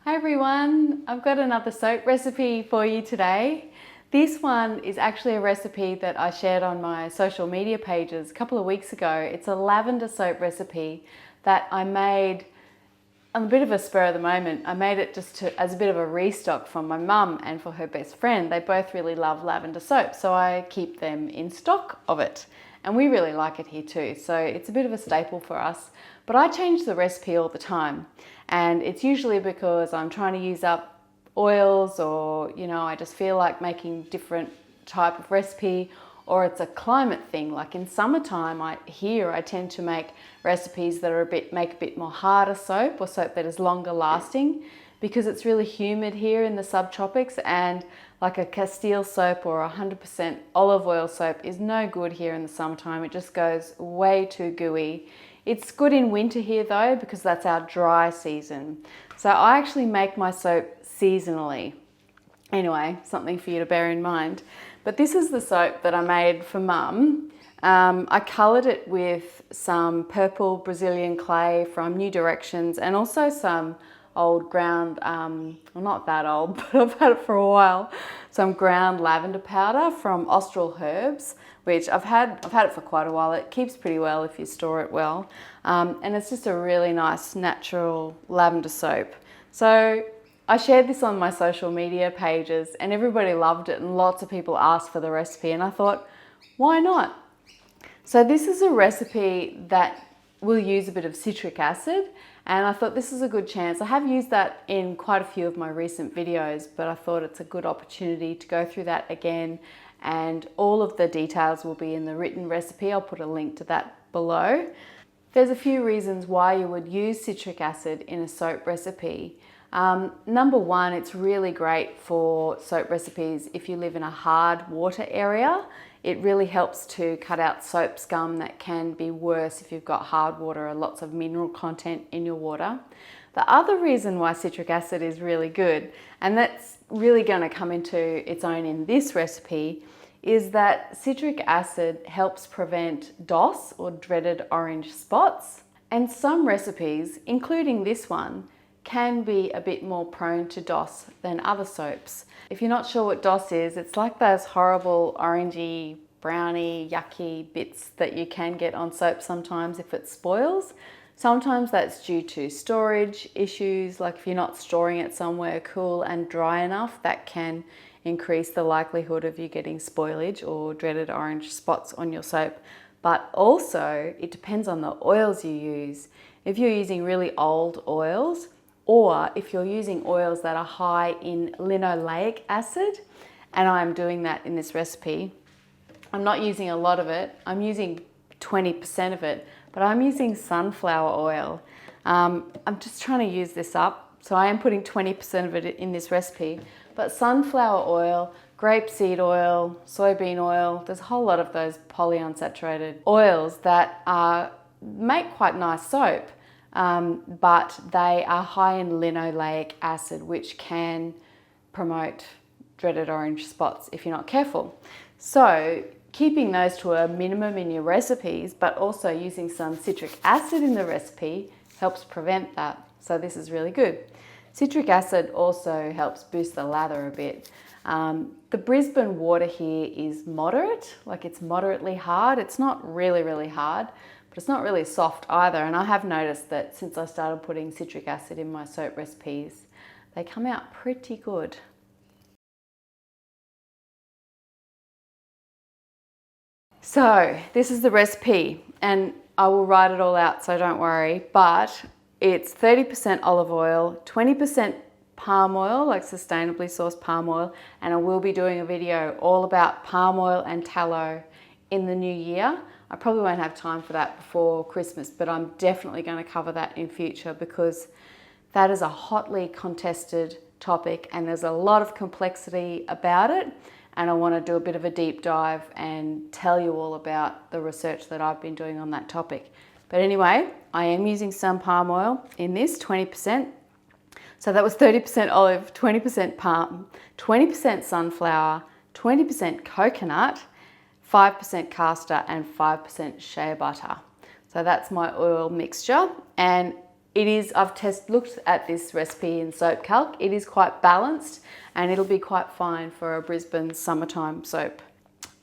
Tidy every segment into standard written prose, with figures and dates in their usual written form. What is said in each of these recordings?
Hi everyone, I've got another soap recipe for you today. This one is actually a recipe that I shared on my social media pages a couple of weeks ago. It's a lavender soap recipe that I made on a bit of a spur of the moment. I made it as a bit of a restock from my mum and for her best friend. They both really love lavender soap, so I keep them in stock of it. And we really like it here too, so it's a bit of a staple for us. But I change the recipe all the time, and it's usually because I'm trying to use up oils, or I just feel like making different type of recipe, or it's a climate thing. Like in summertime, I tend to make recipes that are make a bit more harder soap, or soap that is longer lasting, because it's really humid here in the subtropics, and like a Castile soap or 100% olive oil soap is no good here in the summertime. It just goes way too gooey. It's good in winter here though, because that's our dry season. So I actually make my soap seasonally. Anyway, something for you to bear in mind. But this is the soap that I made for Mum. I coloured it with some purple Brazilian clay from New Directions, and also some old ground, well, not that old, but I've had it for a while, some ground lavender powder from Austral Herbs, which I've had it for quite a while. It keeps pretty well if you store it well. And it's just a really nice natural lavender soap. So I shared this on my social media pages and everybody loved it, and lots of people asked for the recipe, and I thought, why not? So this is a recipe that will use a bit of citric acid, and I thought this is a good chance. I have used that in quite a few of my recent videos, but I thought it's a good opportunity to go through that again, and all of the details will be in the written recipe. I'll put a link to that below. There's a few reasons why you would use citric acid in a soap recipe. Number one, it's really great for soap recipes if you live in a hard water area. It really helps to cut out soap scum that can be worse if you've got hard water or lots of mineral content in your water. The other reason why citric acid is really good, and that's really going to come into its own in this recipe, is that citric acid helps prevent DOS, or dreaded orange spots. And some recipes, including this one, can be a bit more prone to DOS than other soaps. If you're not sure what DOS is, it's like those horrible orangey, browny, yucky bits that you can get on soap sometimes if it spoils. Sometimes that's due to storage issues, like if you're not storing it somewhere cool and dry enough, that can increase the likelihood of you getting spoilage or dreaded orange spots on your soap. But also, it depends on the oils you use. If you're using really old oils, or if you're using oils that are high in linoleic acid, and I'm doing that in this recipe. I'm not using a lot of it. I'm using 20% of it, but I'm using sunflower oil. I'm just trying to use this up, so I am putting 20% of it in this recipe. But sunflower oil, grapeseed oil, soybean oil, there's a whole lot of those polyunsaturated oils that make quite nice soap. But they are high in linoleic acid, which can promote dreaded orange spots if you're not careful. So keeping those to a minimum in your recipes, but also using some citric acid in the recipe, helps prevent that. So this is really good. Citric acid also helps boost the lather a bit. The Brisbane water here is moderate, like it's moderately hard. It's not really, really hard, but it's not really soft either. And I have noticed that since I started putting citric acid in my soap recipes, they come out pretty good. So this is the recipe, and I will write it all out, so don't worry, but it's 30% olive oil, 20% palm oil, like sustainably sourced palm oil, and I will be doing a video all about palm oil and tallow in the new year. I probably won't have time for that before Christmas, but I'm definitely going to cover that in future, because that is a hotly contested topic and there's a lot of complexity about it, and I want to do a bit of a deep dive and tell you all about the research that I've been doing on that topic. But anyway, I am using some palm oil in this, 20%. So that was 30% olive, 20% palm, 20% sunflower, 20% coconut, 5% castor and 5% shea butter. So that's my oil mixture, and I've looked at this recipe in soap calc. It is quite balanced and it'll be quite fine for a Brisbane summertime soap.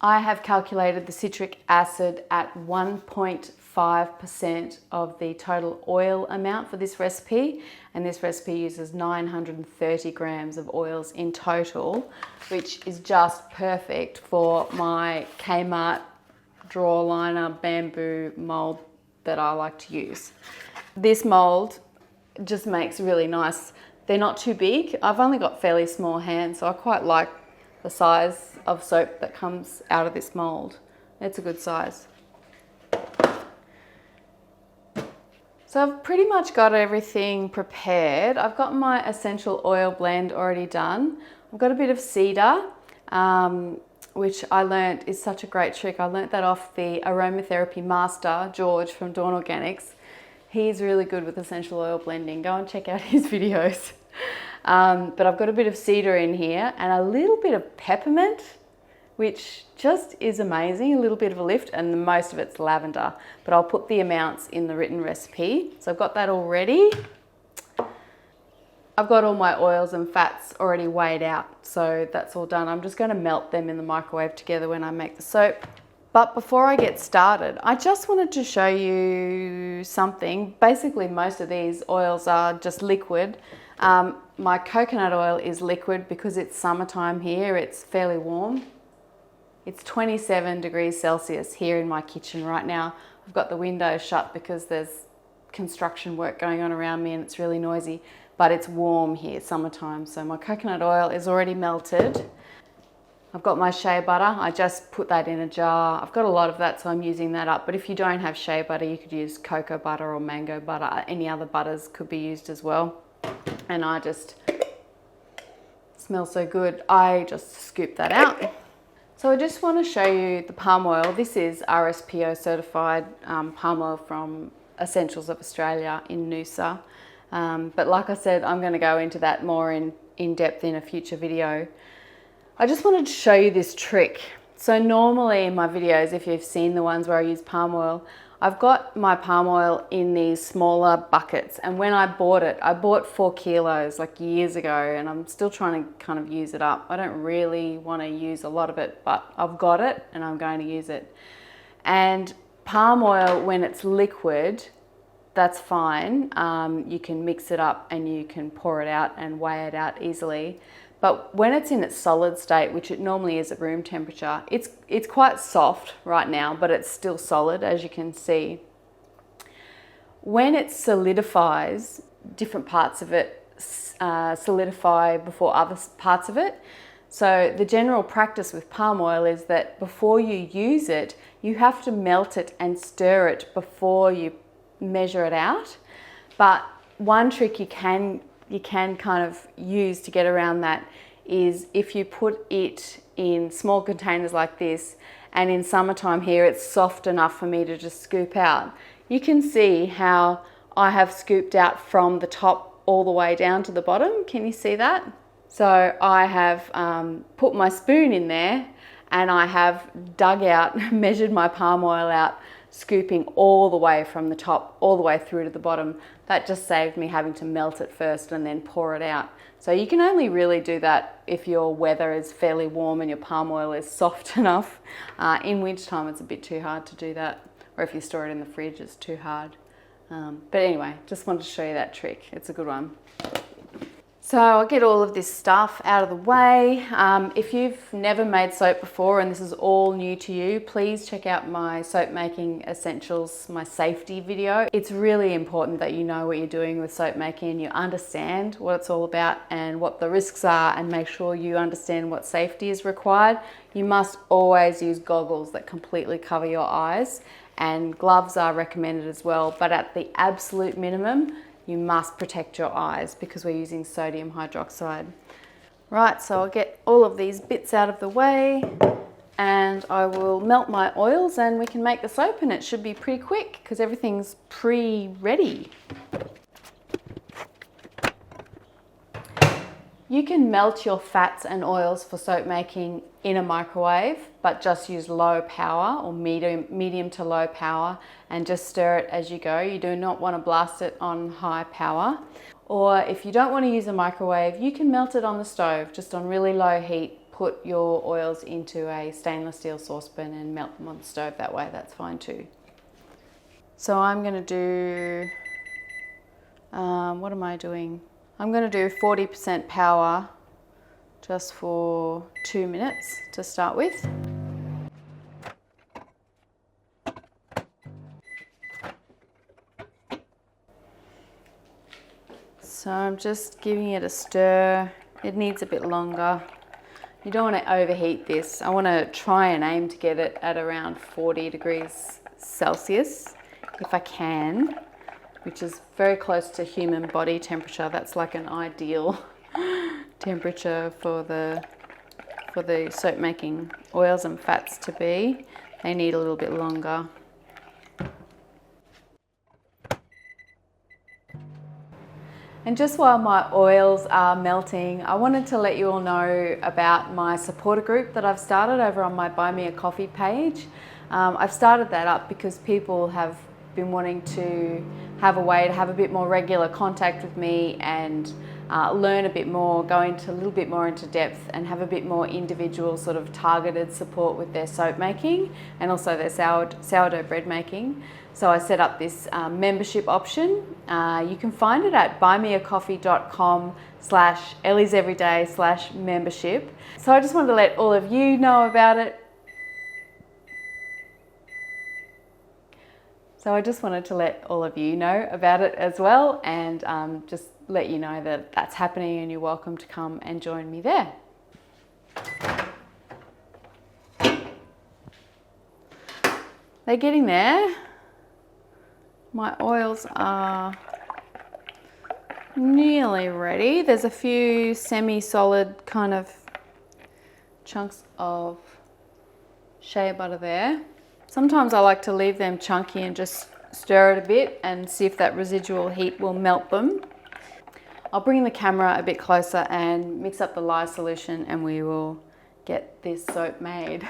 I have calculated the citric acid at 1.5% of the total oil amount for this recipe, and this recipe uses 930 grams of oils in total, which is just perfect for my Kmart drawer liner bamboo mold that I like to use. This mold just makes really nice. They're not too big. I've only got fairly small hands, so I quite like the size of soap that comes out of this mold. It's a good size. So I've pretty much got everything prepared. I've got my essential oil blend already done. I've got a bit of cedar, which I learnt is such a great trick. I learnt that off the aromatherapy master, George from Dawn Organics. He's really good with essential oil blending. Go and check out his videos. But I've got a bit of cedar in here and a little bit of peppermint, which just is amazing, a little bit of a lift, and most of it's lavender. But I'll put the amounts in the written recipe. So I've got that all ready. I've got all my oils and fats already weighed out, so that's all done. I'm just going to melt them in the microwave together when I make the soap. But before I get started, I just wanted to show you something. Basically, most of these oils are just liquid. My coconut oil is liquid because it's summertime here. It's fairly warm. It's 27 degrees Celsius here in my kitchen right now. I've got the windows shut because there's construction work going on around me and it's really noisy, but it's warm here, summertime. So my coconut oil is already melted. I've got my shea butter. I just put that in a jar. I've got a lot of that, so I'm using that up. But if you don't have shea butter, you could use cocoa butter or mango butter. Any other butters could be used as well. And I just, smells so good. I just scoop that out. So I just want to show you the palm oil. This is RSPO certified palm oil from Essentials of Australia in Noosa. But like I said, I'm going to go into that more in depth in a future video. I just wanted to show you this trick. So normally in my videos, if you've seen the ones where I use palm oil, I've got my palm oil in these smaller buckets. And when I bought it, I bought 4 kilos like years ago, and I'm still trying to kind of use it up. I don't really want to use a lot of it, but I've got it and I'm going to use it. And palm oil, when it's liquid, that's fine. You can mix it up and you can pour it out and weigh it out easily. But when it's in its solid state, which it normally is at room temperature, it's quite soft right now, but it's still solid, as you can see. When it solidifies, different parts of it solidify before other parts of it. So the general practice with palm oil is that before you use it, you have to melt it and stir it before you measure it out. But one trick you can kind of use to get around that is if you put it in small containers like this, and in summertime here it's soft enough for me to just scoop out. You can see how I have scooped out from the top all the way down to the bottom. Can you see that? So I have put my spoon in there and I have dug out, measured my palm oil out, scooping all the way from the top all the way through to the bottom. That just saved me having to melt it first and then pour it out. So you can only really do that if your weather is fairly warm and your palm oil is soft enough. In wintertime it's a bit too hard to do that, or if you store it in the fridge it's too hard. But anyway, just wanted to show you that trick. It's a good one. So I'll get all of this stuff out of the way. If you've never made soap before and this is all new to you, please check out my soap making essentials, my safety video. It's really important that you know what you're doing with soap making and you understand what it's all about and what the risks are, and make sure you understand what safety is required. You must always use goggles that completely cover your eyes, and gloves are recommended as well, but at the absolute minimum, you must protect your eyes because we're using sodium hydroxide. Right, so I'll get all of these bits out of the way and I will melt my oils and we can make the soap, and it should be pretty quick because everything's pre-ready. You can melt your fats and oils for soap making in a microwave, but just use low power or medium to low power and just stir it as you go. You do not want to blast it on high power. Or if you don't want to use a microwave, you can melt it on the stove, just on really low heat. Put your oils into a stainless steel saucepan and melt them on the stove that way. That's fine too. So I'm going to do, what am I doing? I'm going to do 40% power just for 2 minutes to start with. So I'm just giving it a stir. It needs a bit longer. You don't want to overheat this. I want to try and aim to get it at around 40 degrees Celsius if I can, which is very close to human body temperature. That's like an ideal temperature for the soap making oils and fats to be. They need a little bit longer. And just while my oils are melting, I wanted to let you all know about my supporter group that I've started over on my Buy Me a Coffee page. I've started that up because people have been wanting to have a way to have a bit more regular contact with me and learn a bit more, go into a little bit more into depth and have a bit more individual sort of targeted support with their soap making and also their sourdough bread making. So I set up this membership option. You can find it at buymeacoffee.com/EllysEveryday/membership. So I just wanted to let all of you know about it. As well, and just let you know that that's happening and you're welcome to come and join me there. They're getting there. My oils are nearly ready. There's a few semi-solid kind of chunks of shea butter there. Sometimes I like to leave them chunky and just stir it a bit and see if that residual heat will melt them. I'll bring the camera a bit closer and mix up the lye solution and we will get this soap made.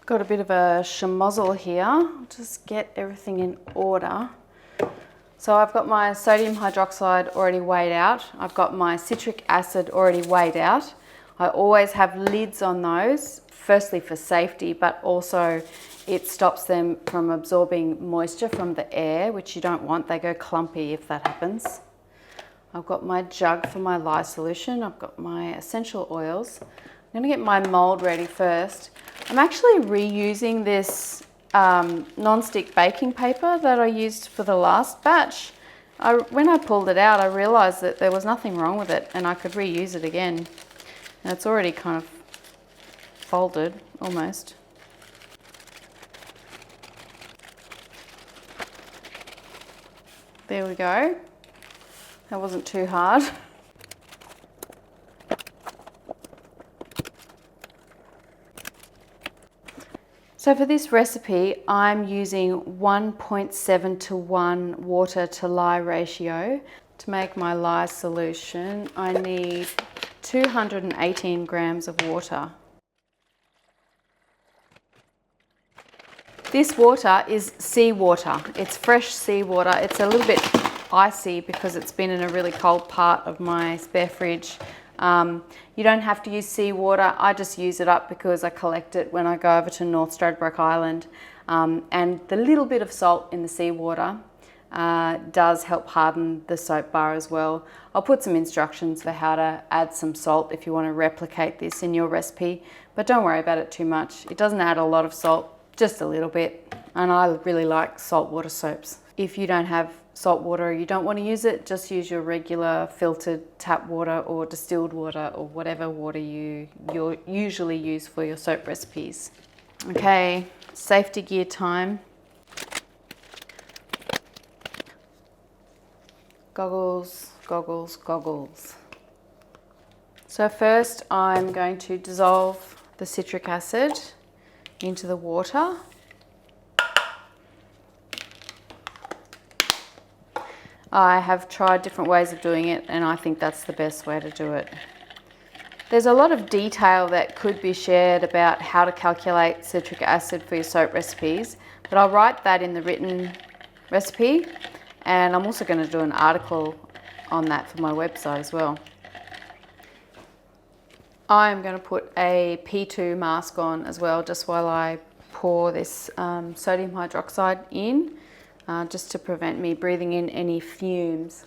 Got a bit of a schmozzle here. I'll just get everything in order. So I've got my sodium hydroxide already weighed out. I've got my citric acid already weighed out. I always have lids on those, firstly for safety, but also it stops them from absorbing moisture from the air, which you don't want. They go clumpy if that happens. I've got my jug for my lye solution. I've got my essential oils. I'm going to get my mold ready first. I'm actually reusing this non-stick baking paper that I used for the last batch. When I pulled it out, I realized that there was nothing wrong with it and I could reuse it again. And it's already kind of folded, almost. There we go. That wasn't too hard. So for this recipe, I'm using 1.7 to 1 water to lye ratio. To make my lye solution, I need 218 grams of water. This water is seawater. It's fresh seawater. It's a little bit icy because it's been in a really cold part of my spare fridge. You don't have to use seawater. I just use it up because I collect it when I go over to North Stradbroke Island. And the little bit of salt in the seawater does help harden the soap bar as well. I'll put some instructions for how to add some salt if you want to replicate this in your recipe, but don't worry about it too much. It doesn't add a lot of salt, just a little bit. And I really like saltwater soaps. If you don't have salt water, you don't want to use it, just use your regular filtered tap water or distilled water or whatever water you usually use for your soap recipes. Okay, safety gear time. Goggles, goggles, goggles. So first I'm going to dissolve the citric acid into the water. I have tried different ways of doing it, and I think that's the best way to do it. There's a lot of detail that could be shared about how to calculate citric acid for your soap recipes, but I'll write that in the written recipe, and I'm also going to do an article on that for my website as well. I'm going to put a P2 mask on as well, just while I pour this sodium hydroxide in, just to prevent me breathing in any fumes.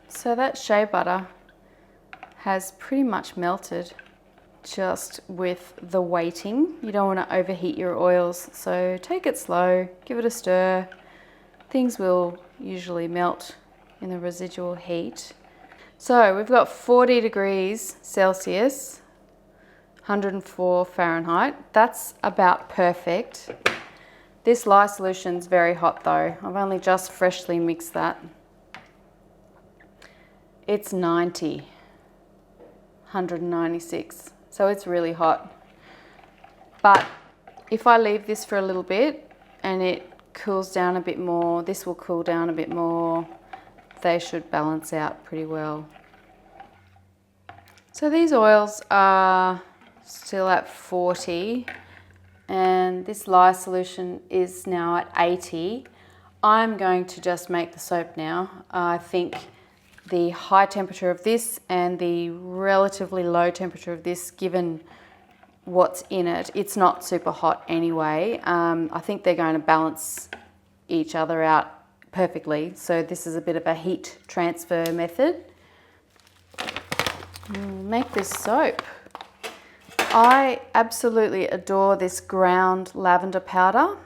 So that shea butter has pretty much melted just with the weighting. You don't want to overheat your oils, so take it slow, give it a stir. Things will usually melt in the residual heat. So we've got 40 degrees Celsius, 104 Fahrenheit. That's about perfect. This lye solution's very hot though. I've only just freshly mixed that. It's 90, 196, so it's really hot. But if I leave this for a little bit and it cools down a bit more, this will cool down a bit more, they should balance out pretty well. So these oils are still at 40 and this lye solution is now at 80. I'm going to just make the soap now. I think the high temperature of this and the relatively low temperature of this, given what's in it, it's not super hot anyway. I think they're going to balance each other out perfectly. So this is a bit of a heat transfer method. Make this soap. I absolutely adore this ground lavender powder.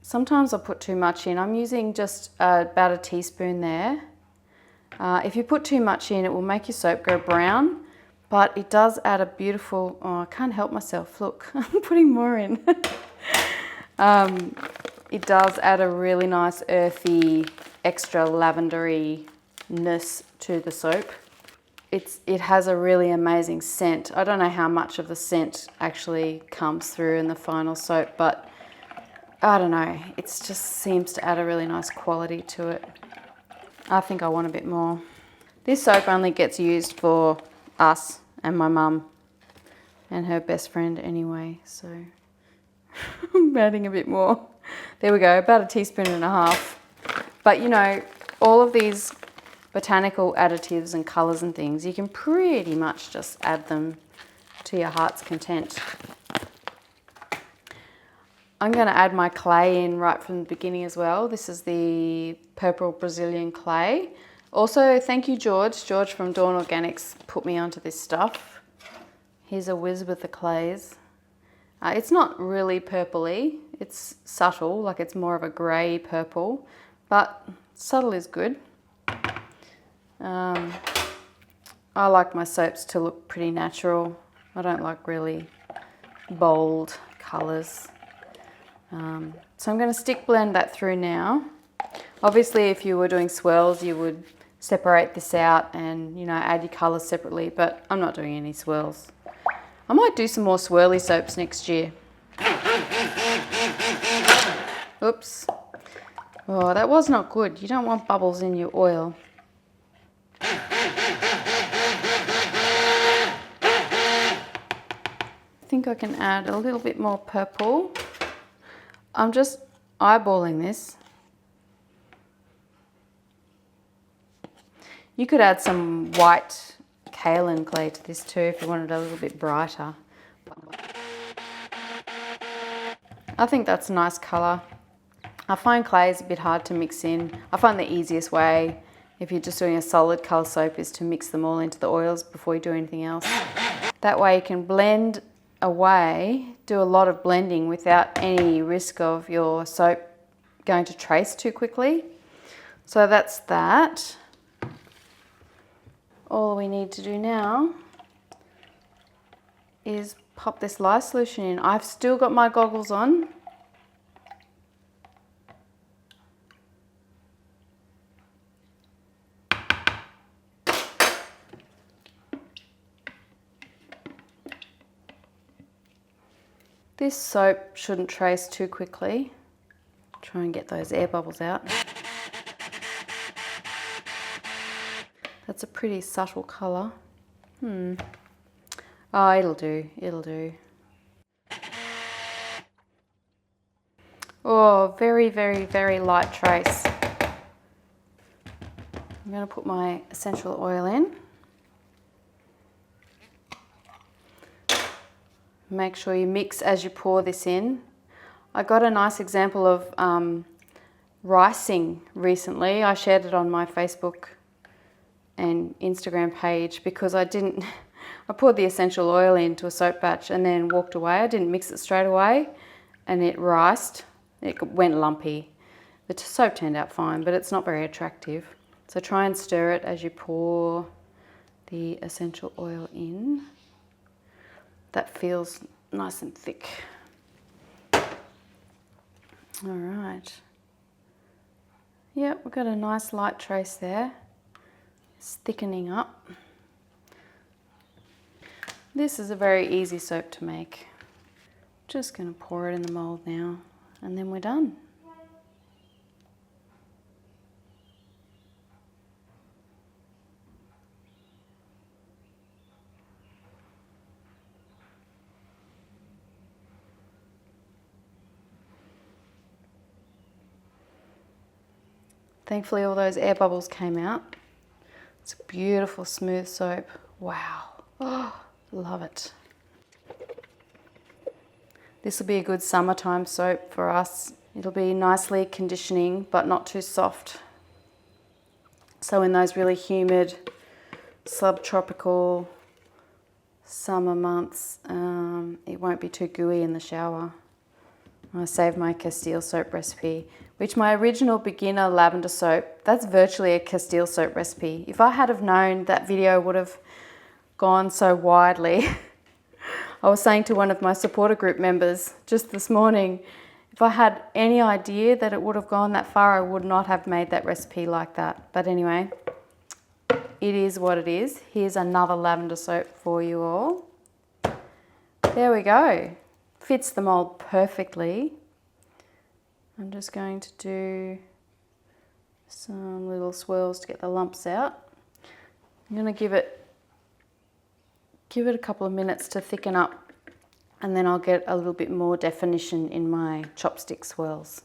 Sometimes I put too much in. I'm using just about a teaspoon there. If you put too much in, it will make your soap go brown, but it does add a beautiful, oh, I can't help myself, look, I'm putting more in. It does add a really nice earthy, extra lavendery-ness to the soap. It has a really amazing scent. I don't know how much of the scent actually comes through in the final soap, but I don't know, it just seems to add a really nice quality to it. I think I want a bit more. This soap only gets used for us and my mum and her best friend anyway, so I'm adding a bit more. There we go, about a teaspoon and a half. But you know, all of these botanical additives and colours and things, you can pretty much just add them to your heart's content. I'm going to add my clay in right from the beginning as well. This is the purple Brazilian clay. Also, thank you George. George from Dawn Organics put me onto this stuff. He's a whiz with the clays. It's not really purpley. It's subtle, like it's more of a grey purple, but subtle is good. I like my soaps to look pretty natural. I don't like really bold colours. So I'm going to stick blend that through now. Obviously if you were doing swirls you would separate this out and, you know, add your colours separately, but I'm not doing any swirls. I might do some more swirly soaps next year. Oops. Oh, that was not good. You don't want bubbles in your oil. I think I can add a little bit more purple. I'm just eyeballing this. You could add some white kaolin clay to this too if you wanted a little bit brighter. I think that's a nice colour. I find clay is a bit hard to mix in. I find the easiest way, if you're just doing a solid colour soap, is to mix them all into the oils before you do anything else. That way you can blend away, do a lot of blending without any risk of your soap going to trace too quickly. So that's that. All we need to do now is pop this lye solution in. I've still got my goggles on. This soap shouldn't trace too quickly. Try and get those air bubbles out. That's a pretty subtle colour. Oh, it'll do, it'll do. Oh, very, very, very light trace. I'm going to put my essential oil in. Make sure you mix as you pour this in. I got a nice example of ricing recently. I shared it on my Facebook and Instagram page because I poured the essential oil into a soap batch and then walked away. I didn't mix it straight away and it riced. It went lumpy. The soap turned out fine, but it's not very attractive. So try and stir it as you pour the essential oil in. That feels nice and thick. All right. Yep, we've got a nice light trace there. It's thickening up. This is a very easy soap to make. Just going to pour it in the mold now, and then we're done. Thankfully all those air bubbles came out. It's a beautiful smooth soap. Wow, oh, love it. This will be a good summertime soap for us. It'll be nicely conditioning but not too soft. So in those really humid subtropical summer months, it won't be too gooey in the shower. I saved my Castile soap recipe, which my original beginner lavender soap, that's virtually a Castile soap recipe. If I had have known that video would have gone so widely, I was saying to one of my supporter group members just this morning, if I had any idea that it would have gone that far, I would not have made that recipe like that. But anyway, it is what it is. Here's another lavender soap for you all. There we go. Fits the mold perfectly. I'm just going to do some little swirls to get the lumps out. I'm going to give it a couple of minutes to thicken up, and then I'll get a little bit more definition in my chopstick swirls.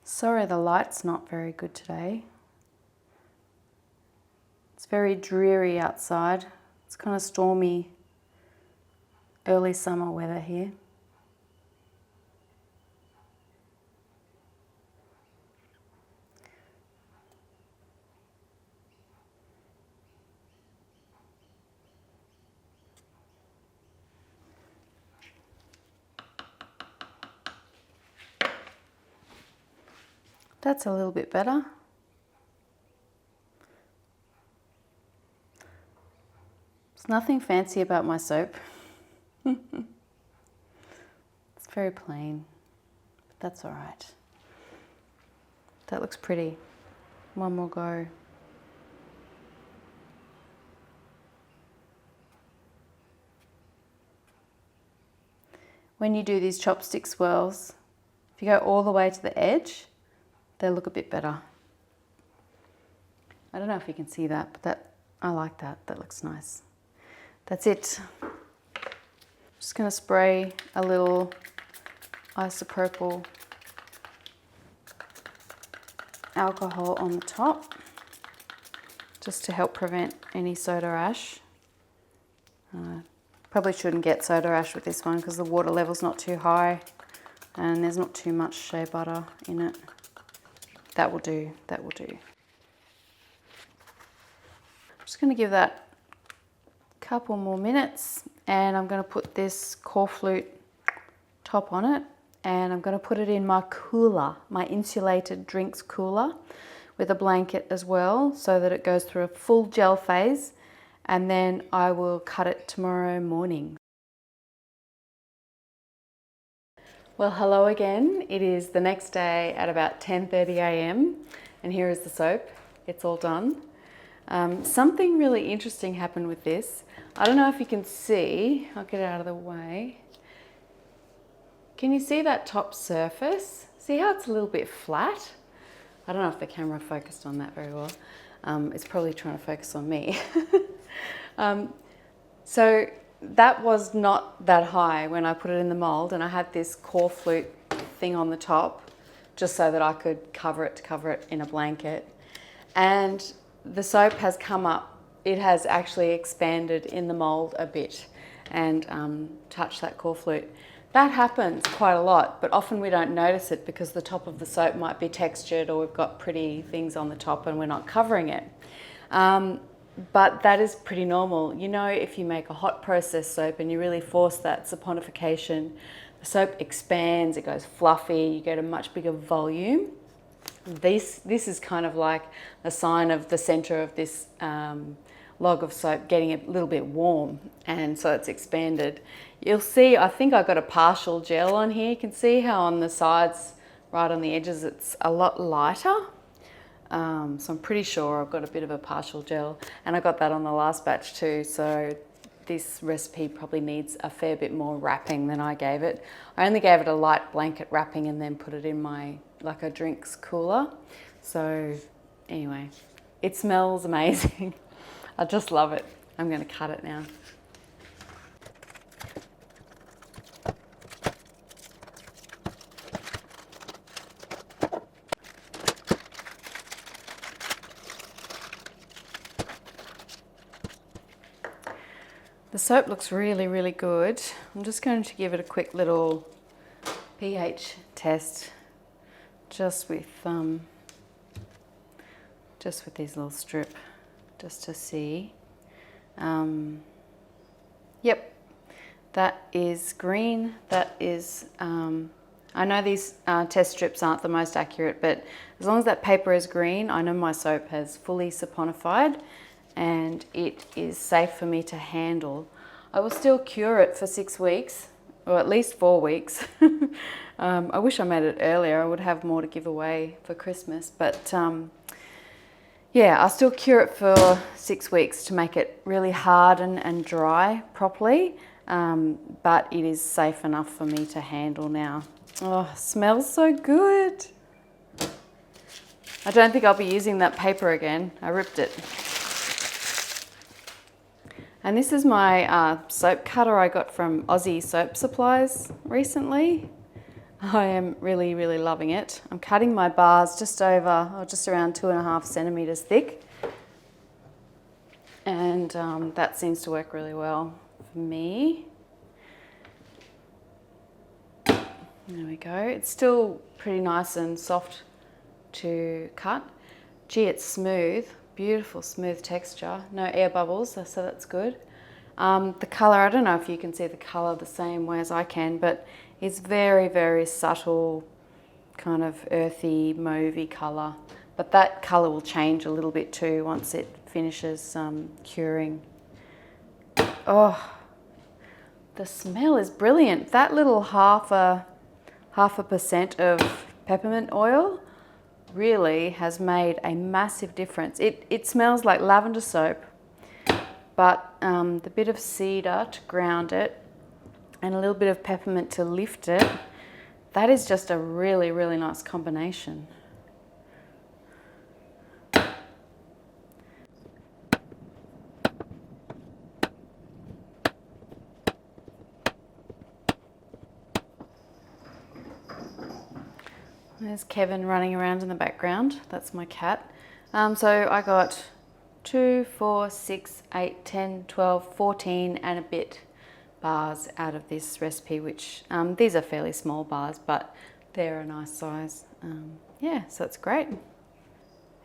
Sorry, the light's not very good today. It's very dreary outside. It's kind of stormy, early summer weather here. That's a little bit better. There's nothing fancy about my soap. It's very plain, but that's all right. That looks pretty. One more go. When you do these chopstick swirls, if you go all the way to the edge, they look a bit better. I don't know if you can see that, but I like that. That looks nice. That's it. Just going to spray a little isopropyl alcohol on the top, just to help prevent any soda ash. Probably shouldn't get soda ash with this one because the water level's not too high and there's not too much shea butter in it. That will do, that will do. I'm just going to give that a couple more minutes, and I'm going to put this core flute top on it, and I'm going to put it in my cooler, my insulated drinks cooler, with a blanket as well, so that it goes through a full gel phase, and then I will cut it tomorrow morning. Well, hello again. It is the next day at about 10:30 a.m. and here is the soap. It's all done. Something really interesting happened with this. I don't know if you can see, I'll get it out of the way. Can you see that top surface? See how it's a little bit flat? I don't know if the camera focused on that very well. It's probably trying to focus on me. So that was not that high when I put it in the mold, and I had this core flute thing on the top just so that I could cover it in a blanket. And the soap has come up. It has actually expanded in the mold a bit and touched that core flute. That happens quite a lot, but often we don't notice it because the top of the soap might be textured or we've got pretty things on the top and we're not covering it. But that is pretty normal. You know, if you make a hot process soap and you really force that saponification, the soap expands, it goes fluffy, you get a much bigger volume. This is kind of like a sign of the center of this log of soap getting a little bit warm, and so it's expanded. You'll see, I think I got a partial gel on here. You can see how on the sides, right on the edges, it's a lot lighter. So I'm pretty sure I've got a bit of a partial gel, and I got that on the last batch too. So this recipe probably needs a fair bit more wrapping than I gave it. I only gave it a light blanket wrapping and then put it in my, like a drinks cooler. So anyway, it smells amazing. I just love it. I'm going to cut it now. The soap looks really, really good. I'm just going to give it a quick little pH test just with these little strip, just to see. Yep, that is green. That is, I know these test strips aren't the most accurate, but as long as that paper is green, I know my soap has fully saponified and it is safe for me to handle. I will still cure it for 6 weeks, or at least 4 weeks. I wish I made it earlier. I would have more to give away for Christmas, but yeah, I'll still cure it for 6 weeks to make it really hard and dry properly, but it is safe enough for me to handle now. Oh, smells so good. I don't think I'll be using that paper again. I ripped it. And this is my soap cutter I got from Aussie Soap Supplies recently. I am really, really loving it. I'm cutting my bars just over, or just around 2.5 centimeters thick. And that seems to work really well for me. There we go. It's still pretty nice and soft to cut. Gee, it's smooth. Beautiful smooth texture, no air bubbles, so that's good. The colour, I don't know if you can see the colour the same way as I can, but it's very, very subtle, kind of earthy, mauvey colour. But that colour will change a little bit too once it finishes curing. Oh, the smell is brilliant. That little half a percent of peppermint oil really has made a massive difference. It smells like lavender soap, but the bit of cedar to ground it and a little bit of peppermint to lift it, that is just a really, really nice combination. There's Kevin running around in the background. That's my cat. So I got 2, 4, 6, 8, 10, 12, 14 and a bit bars out of this recipe, which these are fairly small bars, but they're a nice size. Yeah, so it's great.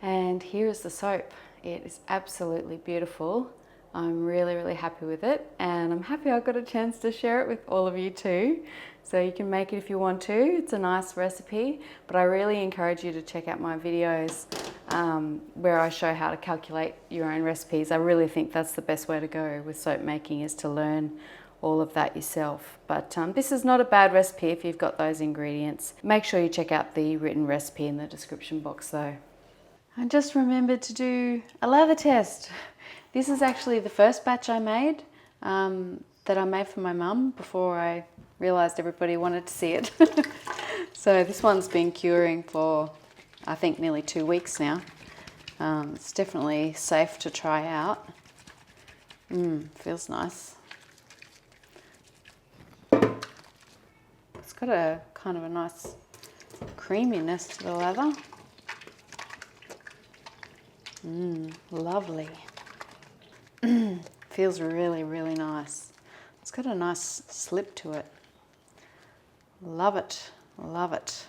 And here is the soap. It is absolutely beautiful. I'm really, really happy with it, and I'm happy I got a chance to share it with all of you too. So you can make it if you want to. It's a nice recipe, but I really encourage you to check out my videos where I show how to calculate your own recipes. I really think that's the best way to go with soap making, is to learn all of that yourself. But this is not a bad recipe if you've got those ingredients. Make sure you check out the written recipe in the description box though. I just remembered to do a lather test. This is actually the first batch I made, that I made for my mum before I realised everybody wanted to see it. So this one's been curing for, I think, nearly 2 weeks now. It's definitely safe to try out. Feels nice. It's got a kind of a nice creaminess to the lather. Lovely. Feels really, really nice. It's got a nice slip to it. Love it, love it.